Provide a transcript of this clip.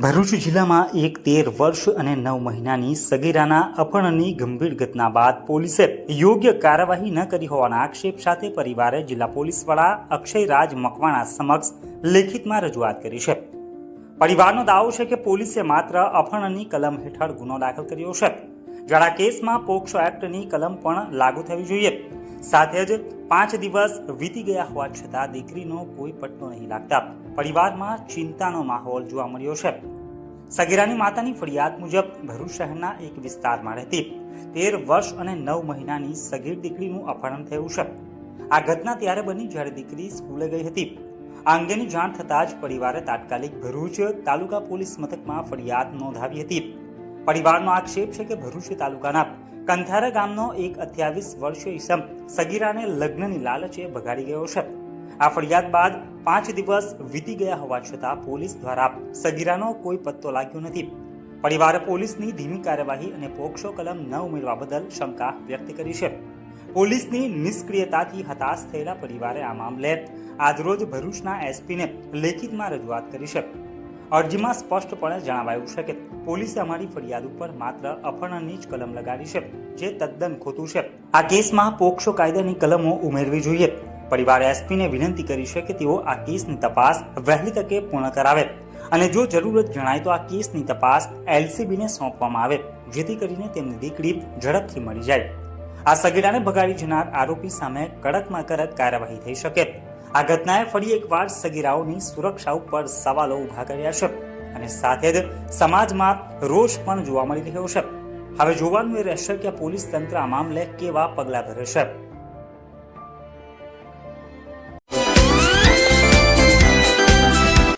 ભરૂચ જિલ્લામાં એક 13 વર્ષ અને 9 મહિનાની સગીરાના અપહરણની ગંભીર ઘટના બાદ પોલીસે યોગ્ય કાર્યવાહી ન કરી હોવાના આક્ષેપ સાથે પરિવારે જિલ્લા પોલીસ વડા અક્ષયરાજ મકવાણા સમક્ષ લેખિતમાં રજૂઆત કરી છે। પરિવારનો દાવો છે કે પોલીસે માત્ર અપહરણની કલમ હેઠળ ગુનો દાખલ કર્યો છે, જ્યારે આ કેસમાં પોક્સો એક્ટની કલમ પણ લાગુ થવી જોઈએ। સાથે જ 5 દિવસ વીતી ગયા હોવા છતાં દીકરીનો કોઈ પત્તો નહીં લાગતા પરિવારમાં ચિંતાનો માહોલ જોવા મળ્યો છે। સગીરાની માતાની ફરિયાદ મુજબ ભરૂચ શહેરના એક વિસ્તારમાં રહેતી 13 વર્ષ અને 9 મહિનાની સગીર દીકરીનું અપહરણ થયું છે। આ ઘટના ત્યારે બની જ્યારે દીકરી સ્કૂલે ગઈ હતી। આ અંગેની જાણ થતાં જ પરિવારે તાત્કાલિક ભરૂચ તાલુકા પોલીસ મથકમાં ફરિયાદ નોંધાવી હતી। પરિવારનો આક્ષેપ છે કે ભરૂચ તાલુકાના કંથારા ગામનો એક 28 વર્ષીય ઈસમ સગીરાને લગ્નની લાલચે ભગાડી ગયો છે। આ ફરિયાદ બાદ 5 દિવસ વીતી ગયા હોવા છતાં પોલીસ દ્વારા સગીરાનો કોઈ પત્તો લાગ્યો નથી। પરિવારે પોલીસની ધીમી કાર્યવાહી અને પોક્સો કલમ ન ઉમેરવા બદલ શંકા વ્યક્ત કરી છે। પોલીસની નિષ્ક્રિયતાથી હતાશ થયેલા પરિવારે આ મામલે આજરોજ ભરૂચના એસપીને લેખિતમાં રજૂઆત કરી છે। અરજીમાં સ્પષ્ટપણે જણાવાયું છે કે પોલીસે અમારી ફરિયાદ ઉપર માત્ર અપહરણની જ કલમ લગાડી છે, જે તદ્દન ખોટું છે। આ કેસમાં પોક્સો કાયદાની કલમો ઉમેરવી જોઈએ। પરિવારે એસપીને વિનંતી કરી છે કે તેઓ આ કેસની તપાસ વહેલી તકે પૂર્ણ કરાવે અને જો જરૂરત જણાય તો આ કેસની તપાસ એલસીબીને સોંપવામાં આવે, જેથી કરીને તેમની દીકરી ઝડપથી મળી જાય। આ સગીરાને ભગાડી જનાર આરોપી સામે કડકમાં કડક કાર્યવાહી થઈ શકે। આ ઘટનાએ ફરી એકવાર સગીરાઓની સુરક્ષા ઉપર સવાલો ઉભા કર્યા છે અને સાથે જ સમાજમાં રોષ પણ જોવા મળી રહ્યો છે। હવે જોવાનું એ રહેશે કે પોલીસ તંત્ર આ મામલે કેવા પગલાં ભરે છે।